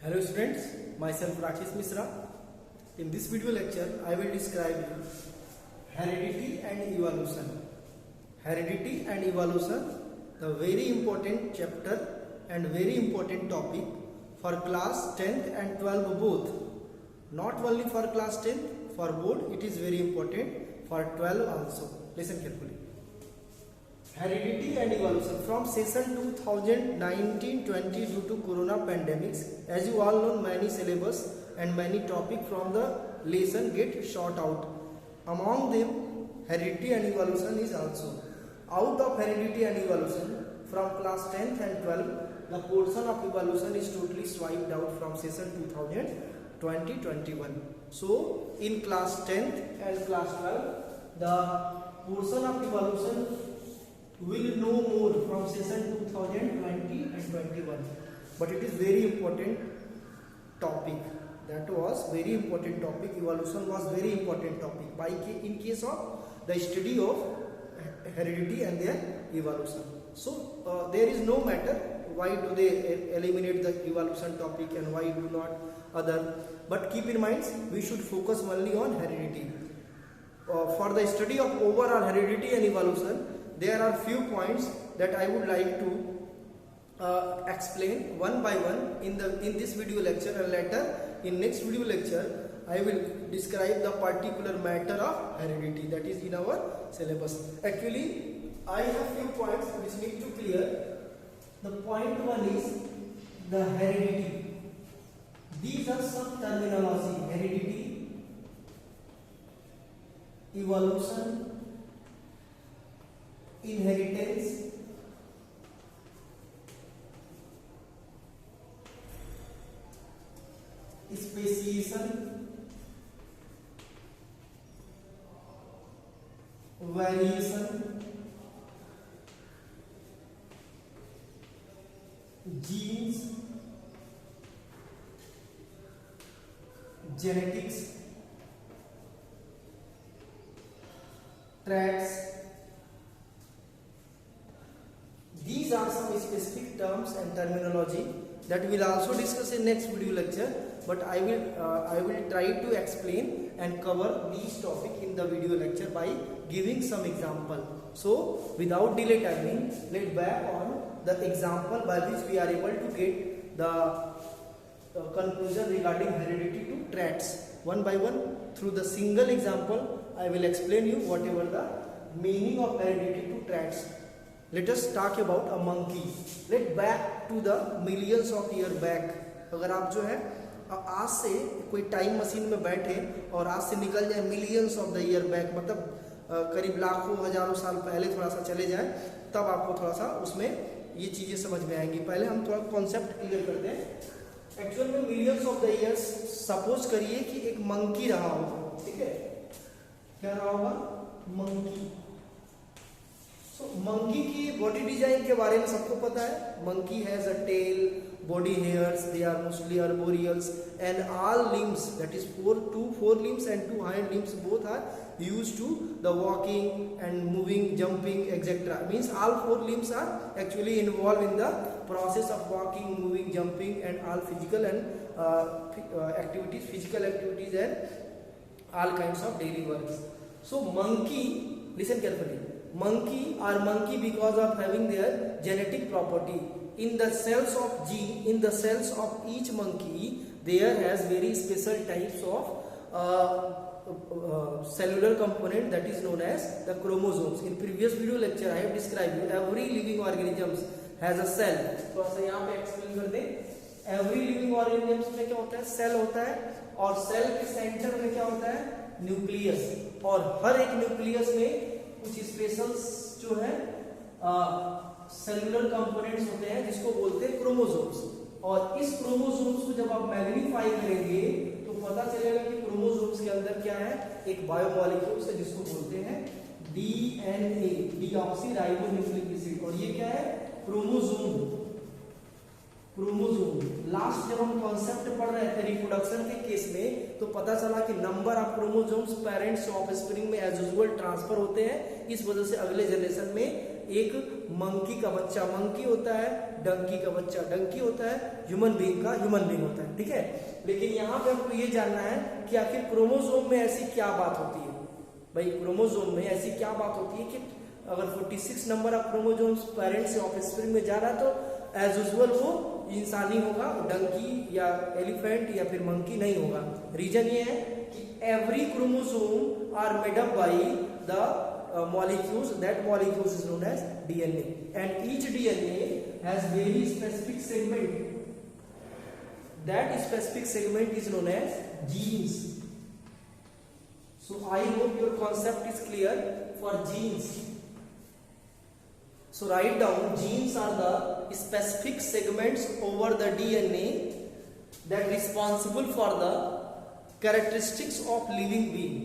Hello students, myself Rakesh Misra. In this video lecture, I will describe you heredity and evolution. Heredity and evolution, the very important chapter and very important topic for class 10th and 12th both. Not only for class 10th, for board it is very important, for 12 also. Listen carefully. Heredity and evolution from session 2019-20 due to corona pandemics. As you all know, many syllabus and many topic from the lesson get short out. Among them, heredity and evolution is also. Out of heredity and evolution from class 10th and 12, the portion of evolution is totally swiped out from session 2020-21. So in class 10th and class 12, the portion of evolution will know more from session 2020 and 21, but it is very important topic. That was very important topic. Evolution was very important topic in case of the study of heredity and their evolution. So there is no matter why do they eliminate the evolution topic and why do not other, but keep in mind we should focus only on heredity. For the study of overall heredity and evolution, there are few points that I would like to explain one by one in this video lecture, and later in next video lecture I will describe the particular matter of heredity that is in our syllabus. Actually, I have few points which need to clear. The point one is the heredity. These are some terminology: heredity, evolution, inheritance, speciation, variation, genes, genetics, traits. These are some specific terms and terminology that we will also discuss in next video lecture, but I will try to explain and cover these topic in the video lecture by giving some example. So without delay timing, let's back on the example by which we are able to get the conclusion regarding heredity to traits. One by one, through the single example, I will explain you whatever the meaning of heredity to traits. Let us talk about a monkey. Let back to the millions of year back. अगर आप जो है आज से कोई time machine में बैठे और आज से निकल जाए millions of the year back, मतलब करीब लाखों हजारों साल पहले थोड़ा सा चले जाए, तब आपको थोड़ा सा उसमें ये चीजें समझ में आएंगी. पहले हम थोड़ा कॉन्सेप्ट क्लियर करते हैं. एक्चुअल में millions of the years suppose करिए कि एक मंकी रहा होगा. ठीक है, क्या रहा होगा? मंकी. मंकी की बॉडी डिजाइन के बारे में सबको पता है. Monkey has a tail, body hairs, they are mostly arboreals, and all limbs, that is two forelimbs and two hind limbs, both are used to the walking and moving, jumping, etc. Means all four limbs are actually involved in the process of walking, moving, jumping, and all physical and physical activities and all kinds of daily works. So monkey, listen carefully, monkey are monkey because of having their genetic property. In the cells of each monkey, there has very special types of cellular component that is known as the chromosomes. In previous video lecture, I have described you every living organisms has a cell. तो ऐसा यहाँ पे explain कर दें. Every living organisms में क्या होता है? सेल होता है, और सेल के सेंटर में क्या होता है? न्यूक्लियस. और हर एक न्यूक्लियस में कुछ स्पेशल जो है सेलुलर कंपोनेंट्स होते हैं जिसको बोलते हैं क्रोमोसोम्स. और इस क्रोमोसोम्स को जब आप मैग्नीफाई करेंगे तो पता चलेगा कि क्रोमोसोम्स के अंदर क्या है? एक बायोमॉलिक्यूल्स है जिसको बोलते हैं डीएनए, डीऑक्सीराइबोन्यूक्लिक एसिड. और ये क्या है? क्रोमोसोम. लास्ट जब हम कॉन्सेप्ट पढ़ रहे थे रिप्रोडक्शन के केस में, तो पता चला कि number of chromosomes parents of spring में एज यूजुअल ट्रांसफर होते हैं. इस वजह से अगले जनरेशन में एक मंकी का बच्चा मंकी होता है, डंकी का बच्चा डंकी होता है, ह्यूमन बीइंग का ह्यूमन बीइंग होता है, ठीक है। लेकिन यहाँ पे हमको ये जानना है कि आखिर क्रोमोसोम में ऐसी क्या बात होती है। भाई क्रोमोसोम में ऐसी क्या बात होती है कि अगर 46 नंबर ऑफ क्रोमोसोम्स पेरेंट्स से ऑफस्प्रिंग में जा रहा है तो एज यूजुअल वो इंसानी होगा, डंकी या एलिफेंट या फिर मंकी नहीं होगा। रीजन ये है कि every chromosome are made up by the molecules, that molecules is known as DNA, and each DNA has very specific segment. That specific segment is known as genes. So I hope your concept is clear for genes. So write down, genes are the specific segments over the DNA that responsible for the characteristics of living being.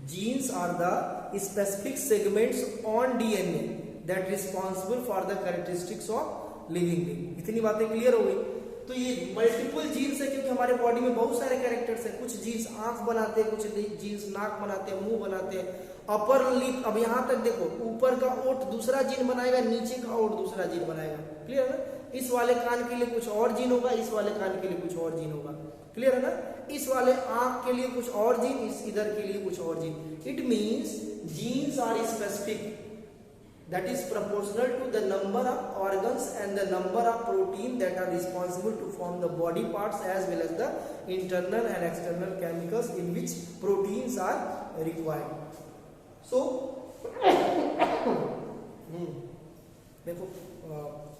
Genes are the specific segments on DNA that responsible for the characteristics of living being. इतनी बातें clear हो गई। तो ये multiple genes है क्योंकि हमारे body में बहुत सारे कैरेक्टर्स हैं। कुछ जीन्स आंख बनाते हैं, कुछ जीन्स नाक बनाते हैं, मुंह बनाते हैं, अपर लिप। अब यहाँ तक देखो, ऊपर का ओठ दूसरा जीन बनाएगा, नीचे का ओठ दूसरा जीन बनाएगा। क्लियर है ना। इस वाले कान के लिए कुछ और जीन होगा, इस वाले कान के लिए कुछ और जीन होगा। क्लियर है ना। इस वाले आंख के लिए कुछ और जीन, इस इधर के लिए कुछ और gene. It means genes are specific, that is proportional to the number of organs and the number of protein that are responsible to form the body parts as well as the internal and external chemicals in which proteins are required. So देखो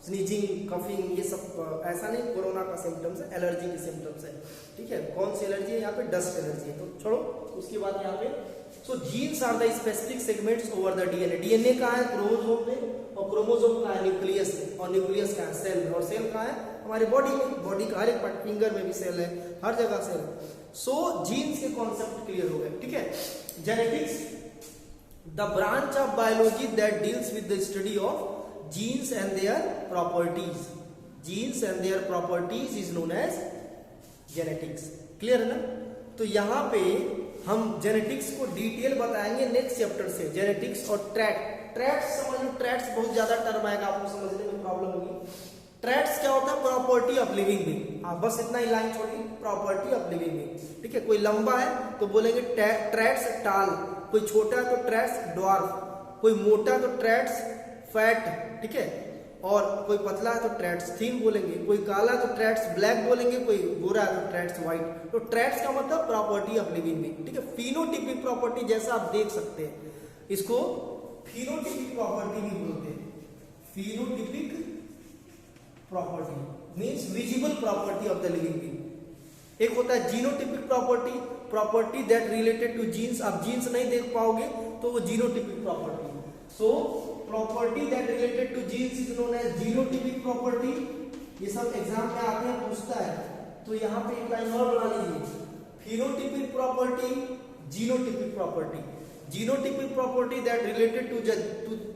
sneezing, coughing, ये सब ऐसा नहीं corona का symptoms है, allergy के symptoms है। ठीक है, कौन सी एलर्जी है यहाँ पे? डस्ट एलर्जी है। तो छोड़ो, उसके बाद यहाँ पे so genes are the specific segments over the DNA. DNA कहाँ है? क्रोमोसोम में, और क्रोमोसोम कहाँ है? न्यूक्लियस में, और न्यूक्लियस कहाँ है? सेल में, और सेल कहाँ है? हमारे बॉडी में। बॉडी का हर एक पार्ट, फिंगर में भी सेल है, हर जगह सेल है। सो जीन्स के कॉन्सेप्ट क्लियर हो गए। ठीक है। Genetics, the branch of biology that deals with the study of genes and their properties. Genes and their properties is known as genetics. Clear है ना। तो यहाँ पे हम जेनेटिक्स को डिटेल बताएंगे नेक्स्ट चैप्टर से। जेनेटिक्स और ट्रैट्स समझ लो। ट्रैट्स बहुत ज्यादा टर्म आएगा, आपको समझने में प्रॉब्लम होगी। ट्रैट्स क्या होता है? Property of living being. आप बस इतना ही लाइन छोड़िए, प्रॉपर्टी ऑफ लिविंग बीइंग। ठीक है। कोई लंबा है तो बोलेंगे ट्रैट्स टाल, कोई छोटा है तो ट्रैट्स ड्वार्फ, कोई मोटा है तो ट्रैट्स फैट। ठीक है। और कोई पतला है तो ट्रैट्स थिन बोलेंगे, कोई काला है तो ट्रैट्स ब्लैक बोलेंगे, कोई गोरा है तो ट्रैट्स व्हाइट। तो ट्रैट्स का मतलब प्रॉपर्टी ऑफ लिविंग बीइंग। ठीक है। फिनोटिपिक प्रॉपर्टी, जैसा आप देख सकते हैं, इसको फिनोटिपिक प्रॉपर्टी भी बोलते हैं। Phenotypic property means visible property of the living being. एक होता है genotypic property, property that related to genes. आप जीन्स नहीं देख पाओगे तो वो genotypic property. So property that related to genes is known as genotypic property. ये सब एग्जाम में आते हैं, पूछता है, तो यहाँ पे एक लाइन और बना लीजिए। Phenotypic property, genotypic property. Genotypic property that related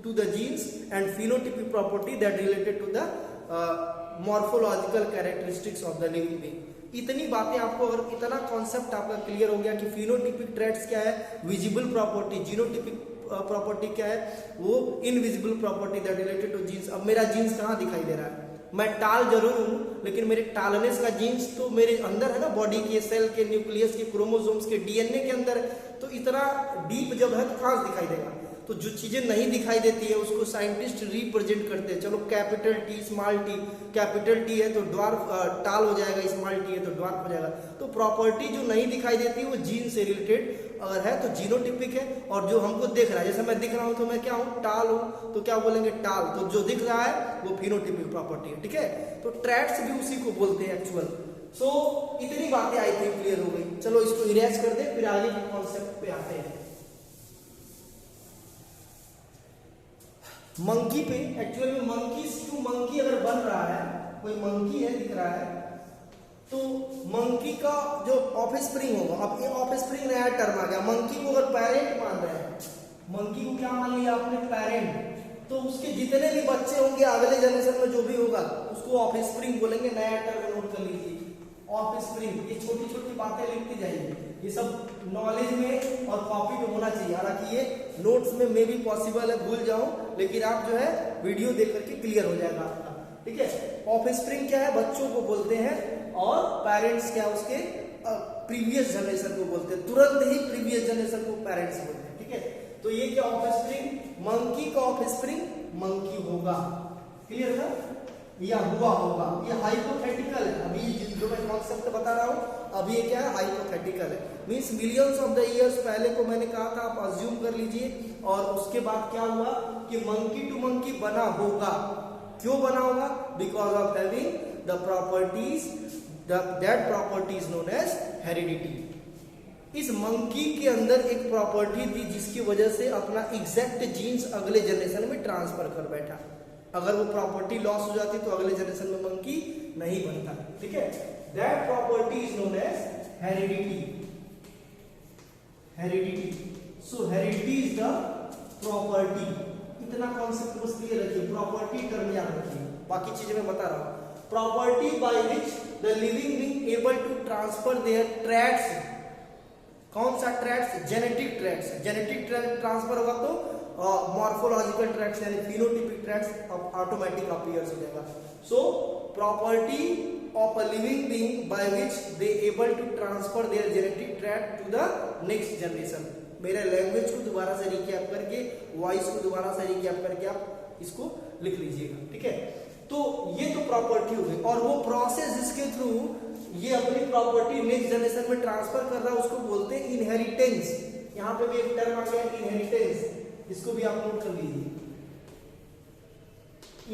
to the genes and phenotypic property that related to the morphological characteristics of the living being. इतनी बातें आपको, अगर इतना कॉन्सेप्ट आपका क्लियर हो गया कि फिनोटिपिक ट्रेट्स क्या है, विजिबल प्रॉपर्टी, जीनोटिपिक प्रॉपर्टी क्या है, वो invisible property that related to genes. अब मेरा जीन्स कहाँ दिखाई दे रहा है? मैं टाल जरूर हूं, लेकिन मेरे टालनेस का जीन्स तो मेरे अंदर है ना, बॉडी के सेल के, न्यूक्लियस के, क्रोमोसोम्स के, डीएनए के अंदर। तो इतना डीप जब है तो कहाँ दिखाई देगा? तो जो चीजें नहीं दिखाई देती है उसको साइंटिस्ट रिप्रेजेंट करते हैं। चलो capital T, small T. Capital T है तो ड्वार्फ टाल हो जाएगा, स्मॉल टी है तो ड्वार्फ हो जाएगा। तो प्रॉपर्टी जो नहीं दिखाई देती वो जीन से रिलेटेड अगर है तो जीनोटिपिक है, और जो हमको दिख रहा है, जैसे मैं दिख रहा हूं तो मैं क्या हूं? टाल हूं, तो क्या बोलेंगे? टाल। तो जो दिख रहा है वो फिनोटिपिक प्रॉपर्टी है। ठीक है। तो ट्रैट्स भी उसी को बोलते हैं एक्चुअल। सो इतनी बातें आई थी क्लियर हो गई। चलो इसको इरेज कर दे, फिर आगे के कॉन्सेप्ट पे आते हैं। मंकी पे, एक्चुअल में मंकी अगर बन रहा है, कोई मंकी है दिख रहा है, तो मंकी का जो ऑफस्प्रिंग होगा, अब ये ऑफस्प्रिंग नया टर्म आ गया। मंकी को अगर पेरेंट मान रहे हैं, मंकी को क्या मान लिया आपने? पेरेंट। तो उसके जितने भी बच्चे होंगे अगले जनरेशन में जो भी होगा उसको ऑफस्प्रिंग बोलेंगे। नया टर्म नोट कर लीजिए, ऑफस्प्रिंग। ये छोटी छोटी बातें लिखती जाइए, ये सब नॉलेज में और कॉपी में होना चाहिए। हालांकि ये नोट्स में मे भी पॉसिबल है भूल जाऊं, लेकिन आप जो है वीडियो देख करके क्लियर हो जाएगा आपका, ठीक है। ऑफस्प्रिंग क्या है, बच्चों को बोलते हैं, और पेरेंट्स क्या उसके प्रीवियस जनरेशन को बोलते हैं, तुरंत ही प्रीवियस जनरेशन को पेरेंट्स बोलते हैं, ठीक है। तो ये क्या ऑफस्प्रिंग, मंकी का ऑफस्प्रिंग मंकी होगा, क्लियर था, या हुआ होगा। ये हाइपोथेटिकल है, अभी जो मैं कॉन्सेप्ट बता रहा हूँ अभी ये क्या है, हाइपोथेटिकल है, means millions of the years पहले को मैंने कहा था, आप अज्यूम कर लीजिए, और उसके बाद क्या हुआ कि मंकी टू मंकी बना होगा। क्यों बना होगा, because of having the properties, that property is known as heredity. इस मंकी के अंदर एक प्रॉपर्टी थी जिसकी वजह से अपना एग्जैक्ट जीन्स अगले जनरेशन में ट्रांसफर कर बैठा। अगर वो प्रॉपर्टी लॉस हो जाती तो अगले जनरेशन में मंकी नहीं बनता, ठीक है। That property is known as heredity, heredity. So heredity is the property, इतना कॉन्सेप्ट बस क्लियर रखिए, प्रॉपर्टी टर्म याद रखिए, बाकी चीजें मैं बता रहा हूं। Property by which the living being able to transfer their traits, कौन सा traits, genetic traits, genetic trait transfer होगा तो मॉर्फोलॉजिकल ट्रैट्स यानी फिनोटिपिक ट्रैट्स ऑटोमेटिक अपीयर्स हो जाएगा। So property of a living being by which they able to transfer their genetic trait to the next generation. मेरे language को दोबारा से recap करके, वॉइस को दोबारा से रिकैप करके आप इसको लिख लीजिएगा, ठीक है। तो ये तो प्रॉपर्टी हो गई, और वो प्रोसेस जिसके थ्रू ये अपनी प्रॉपर्टी नेक्स्ट जनरेशन में ट्रांसफर कर रहा है उसको बोलते हैं इनहेरिटेंस। यहां पे भी एक टर्म आ गया इनहेरिटेंस, इसको भी आप नोट कर लीजिए,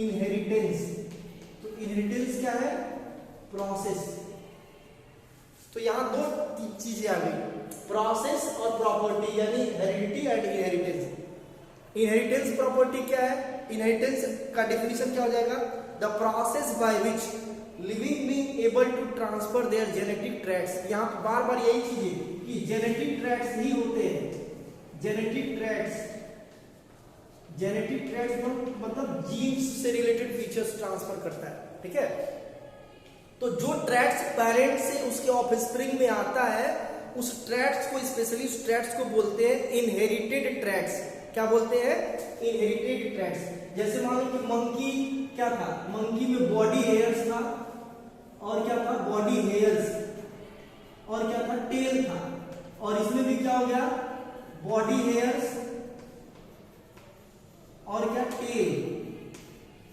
इनहेरिटेंस। तो इनहेरिटेंस क्या है, प्रोसेस। तो यहां दो चीजें आ गई, प्रोसेस और प्रॉपर्टी, यानी heredity and inheritance. Inheritance property क्या है, इनहेरिटेंस का डेफिनेशन क्या हो जाएगा, the process by which living being able to transfer their genetic traits. यहां पर बार बार यही चीज है कि जेनेटिक ट्रैट्स ही होते हैं, जेनेटिक ट्रैट्स, जेनेटिक ट्रैट्स मतलब जीन्स से रिलेटेड फीचर्स ट्रांसफर करता है, ठीक है। तो जो ट्रैट्स पेरेंट से उसके ऑफस्प्रिंग में आता है, उस ट्रैट्स को, स्पेशली उस ट्रैट्स को बोलते हैं इनहेरिटेड ट्रैट्स। क्या बोलते हैं, इनहेरिटेड ट्रैट्स। जैसे मान लो कि मंकी क्या था, मंकी में बॉडी हेयर्स था, और क्या था, बॉडी हेयर्स, और क्या था, टेल था, और इसमें भी क्या हो गया, बॉडी हेयर्स और क्या, टेल।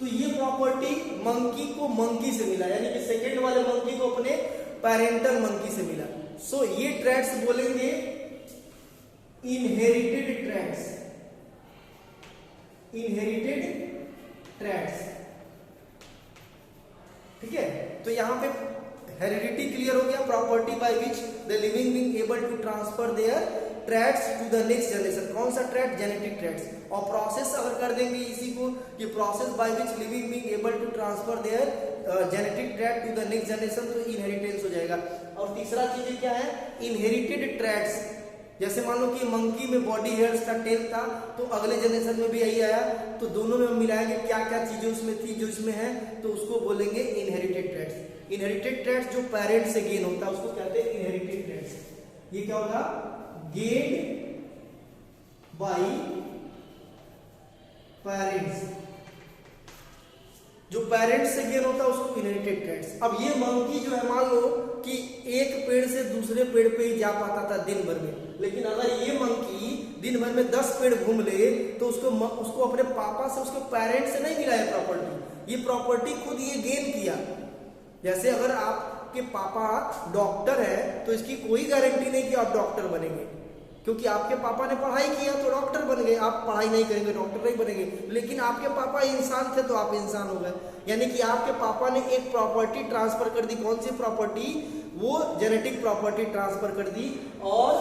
तो ये प्रॉपर्टी मंकी को मंकी से मिला, यानी कि सेकेंड वाले मंकी को अपने पेरेंटल मंकी से मिला। सो ये ट्रैट्स बोलेंगे इनहेरिटेड ट्रैट्स, इनहेरिटेड ट्रैट्स, ठीक है। तो यहां पे हेरिडिटी क्लियर हो गया, property by which the living being able to transfer their traits to the next generation. कौन सा ट्रैट, जेनेटिक ट्रैट्स। और प्रोसेस अगर कर देंगे इसी को, कि process by which living being able to transfer their genetic trait to the next generation, तो इनहेरिटेंस हो जाएगा। और तीसरा चीज क्या है, इनहेरिटेड ट्रैट्स। जैसे मान लो कि मंकी में बॉडी हेयर्स था, टेल था, तो अगले जनरेशन में भी यही आया, तो दोनों में हम मिलाएंगे क्या क्या चीजें उसमें थी जो इसमें है, तो उसको बोलेंगे इनहेरिटेड ट्रैट्स। इनहेरिटेड ट्रैट्स जो पेरेंट से गेन होता है उसको कहते हैं इनहेरिटेड ट्रैट्स। ये क्या होगा, गेन बाय पेरेंट्स, जो पेरेंट्स से गेन होता है उसको इनहेरिटेड ट्रैट्स। अब ये मंकी जो है, मान लो कि एक पेड़ से दूसरे पेड़ पे ही जा पाता था दिन भर में, लेकिन अगर ये मंकी दिन भर में 10 पेड़ घूम ले तो उसको अपने पापा से, उसके पेरेंट्स से नहीं मिला है प्रॉपर्टी, ये प्रॉपर्टी खुद ये गेन किया। जैसे अगर आपके पापा डॉक्टर है तो इसकी कोई गारंटी नहीं कि आप डॉक्टर बनेंगे, क्योंकि आपके पापा ने पढ़ाई किया तो डॉक्टर बन गए, आप पढ़ाई नहीं करेंगे डॉक्टर नहीं बनेंगे। लेकिन आपके पापा इंसान थे तो आप इंसान हो गए, यानी कि आपके पापा ने एक प्रॉपर्टी ट्रांसफर कर दी। कौन सी प्रॉपर्टी, वो जेनेटिक प्रॉपर्टी ट्रांसफर कर दी, और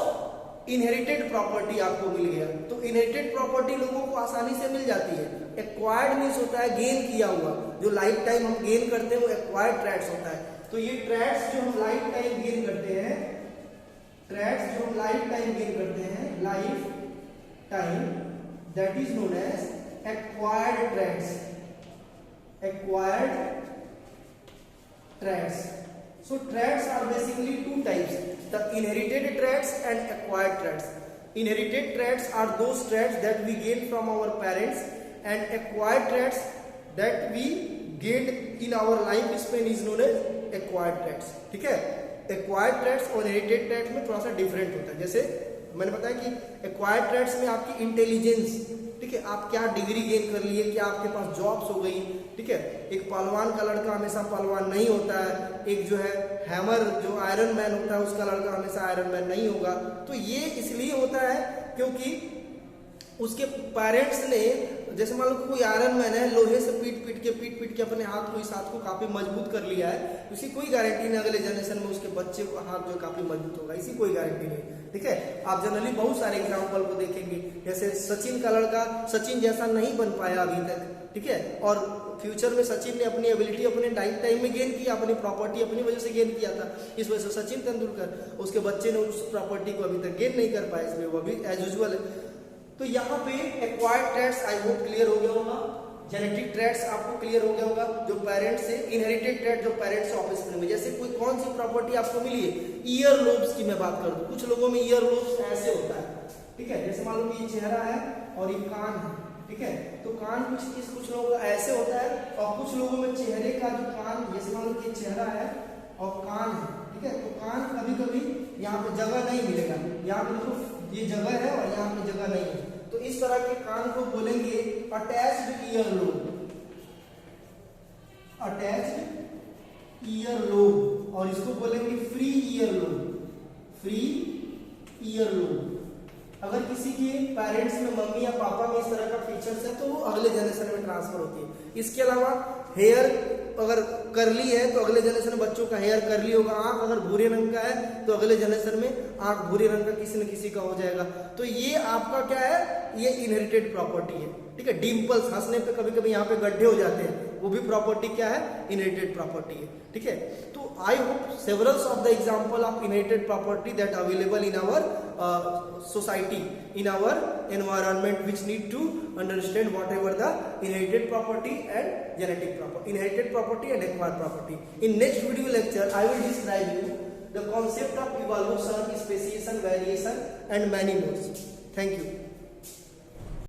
इनहेरिटेड प्रॉपर्टी आपको मिल गया। तो इनहेरिटेड प्रॉपर्टी लोगों को आसानी से मिल जाती है। एक्वायर्ड मीन्स होता है गेन किया हुआ, जो लाइफ टाइम हम गेन करते हैं वो एक्वायर्ड ट्रैट्स होता है। तो ये ट्रैट्स जो हम लाइफ टाइम गेन करते हैं, ट्रैट्स जो हम लाइफ टाइम गेन करते हैं, life time, that is known as acquired traits, acquired traits. So traits are basically two types, the inherited traits and acquired traits. Inherited traits are those traits that we gain from our parents and acquired traits that we gained in our life span is known as acquired traits. ठीक है, acquired traits और inherited traits में थोड़ा सा different होता है. जैसे मैंने बताया कि एक्वायर्ड ट्रेड्स में आपकी इंटेलिजेंस, ठीक है, आप क्या डिग्री गेन कर लिए, क्या आपके पास जॉब्स हो गई, ठीक है. एक पहलवान का लड़का हमेशा पहलवान नहीं होता है, एक जो है हैमर जो आयरन मैन होता है उसका लड़का हमेशा आयरन मैन नहीं होगा. तो ये इसलिए होता है क्योंकि उसके पेरेंट्स ने, जैसे मान लो कोई आयरन मैन है, लोहे से पीट पीट के अपने हाथ को, इस हाथ को काफी मजबूत कर लिया है, इसकी कोई गारंटी नहीं अगले जनरेशन में उसके बच्चे का हाथ जो काफी मजबूत होगा, इसी कोई गारंटी नहीं. ठीक है, आप जनरली बहुत सारे एग्जाम्पल को देखेंगे. जैसे सचिन का लड़का सचिन जैसा नहीं बन पाया अभी तक, ठीक है, और फ्यूचर में सचिन ने अपनी एबिलिटी अपने टाइम में गेन किया, अपनी प्रॉपर्टी अपनी वजह से गेन किया था. इस वजह से सचिन तेंदुलकर, उसके बच्चे ने उस प्रॉपर्टी को अभी तक गेन नहीं कर पाया, इसलिए वो भी एज यूजुअल है. तो यहाँ पे acquired traits I hope clear हो गया होगा. जेनेटिक ट्रेड्स आपको क्लियर हो गया होगा, जो पेरेंट्स से. इनहेरिटेड ट्रेड जो पेरेंट्स से ऑफस्प्रिंग में. जैसे कोई कौन सी प्रॉपर्टी आपको मिली है, ईयर लोब्स की मैं बात कर दूं. कुछ लोगों में ईयर लोब्स ऐसे होता है, ठीक है, जैसे मान लो कि ये चेहरा है और ये कान है, ठीक है, तो कान कुछ लोगों का ऐसे होता है, और कुछ लोगों में चेहरे का जो कान, जैसे मान लो कि चेहरा है और कान है, ठीक है, तो कान कभी कभी यहाँ पे जगह नहीं मिलेगा, यहाँ पे देखो ये जगह है और यहाँ पे जगह नहीं है, तो इस तरह के कान को बोलेंगे attached ear lobe. Attached ear lobe, और इसको बोलेंगे free ear lobe. Free ear lobe. अगर किसी के पेरेंट्स में, मम्मी या पापा में इस तरह का फीचर्स है तो वो अगले जनरेशन में ट्रांसफर होती है. इसके अलावा हेयर अगर करली है तो अगले जनरेशन में बच्चों का हेयर करली होगा. आंख अगर भूरे रंग का है तो अगले जनरेशन में आंख भूरे रंग का किसी न किसी का हो जाएगा. तो ये आपका क्या है, ये इनहेरिटेड प्रॉपर्टी है. ठीक है, डिम्पल्स, हंसने पे कभी कभी यहाँ पे गड्ढे हो जाते हैं, वो भी प्रॉपर्टी क्या है, इनहेरिटेड प्रॉपर्टी है. ठीक है, तो I hope severals of the example of inherited property that available in our society, in our environment, which need to understand whatever the inherited property and genetic property, inherited property and acquired property. In next video lecture I will describe you the concept of evolution, speciation, variation and many more. Thank you.